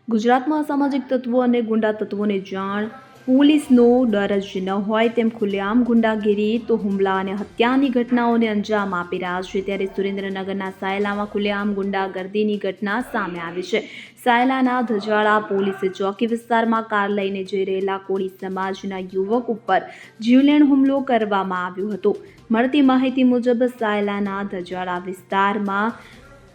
ગુજરાતમાં અસામાજિક તત્વો અને ગુંડા તત્વોને જાણ પોલીસનો ડર જ ન હોય તેમ ખુલ્લેઆમ ગુંડાગીરી તો હુમલા અને હત્યાની ઘટનાઓને અંજામ આપી રહ્યા છે। ત્યારે સુરેન્દ્રનગરના સાયલામાં ખુલ્લેઆમ ગુંડાગર્દીની ઘટના સામે આવી છે। સાયલાના ધજાળા પોલીસે ચોકી વિસ્તારમાં કાર લઈને જઈ રહેલા કોળી સમાજના યુવક ઉપર જીવલેણ હુમલો કરવામાં આવ્યો હતો। મળતી માહિતી મુજબ સાયલાના ધજાળા વિસ્તારમાં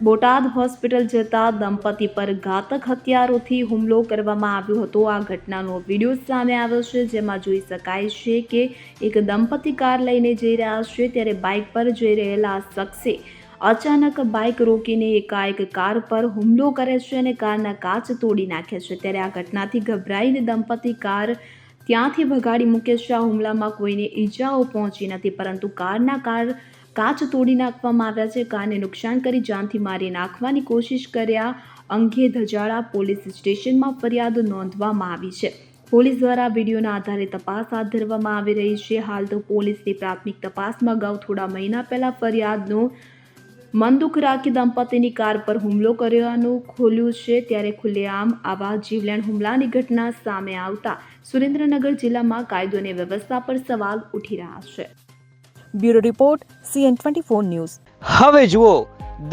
બોટાદ હોસ્પિટલ જતા દંપતી પર ઘાતક હથિયારોથી હુમલો કરવામાં આવ્યો હતો। આ ઘટનાનો વિડીયો સામે આવ્યો છે, જેમાં જોઈ શકાય છે કે એક દંપતી કાર લઈને જઈ રહ્યા છે, ત્યારે બાઇક પર જઈ રહેલા શખ્સે અચાનક બાઇક રોકીને એકાએક કાર પર હુમલો કરે છે અને કારના કાચ તોડી નાખે છે। ત્યારે આ ઘટનાથી ગભરાઈને દંપતી કાર ત્યાંથી ભગાડી મૂકે છે। આ હુમલામાં કોઈને ઈજાઓ પહોંચી નથી, પરંતુ કાચ તોડી નાખવામાં આવ્યા છે। કારને નુકસાન કરી જાનથી મારી નાખવાની કોશિશ કર્યા અંગે ધજાળા પોલીસ સ્ટેશનમાં ફરિયાદ નોંધવામાં આવી છે। પોલીસ દ્વારા વિડીયોના આધારે તપાસ હાથ ધરવામાં આવી રહી છે। હાલ તો પોલીસની પ્રાથમિક તપાસમાં અગાઉ થોડા મહિના પહેલા ફરિયાદનું મનદુખ રાખી દંપતીની કાર પર હુમલો કર્યાનું ખોલ્યું છે। ત્યારે ખુલ્લેઆમ આવા જીવલેણ હુમલાની ઘટના સામે આવતા સુરેન્દ્રનગર જિલ્લામાં કાયદો અને વ્યવસ્થા પર સવાલ ઉઠી રહ્યા છે। Bureau report CN24 news. હવે જુઓ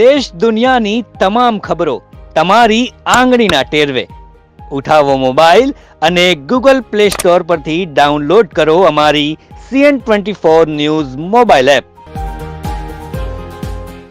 દેશ દુનિયાની તમામ ખબરો તમારી આંગળીના ટેરવે। ઉઠાવો મોબાઈલ અને Google Play Store પરથી ડાઉનલોડ કરો અમારી CN24 ન્યૂઝ મોબાઈલ એપ।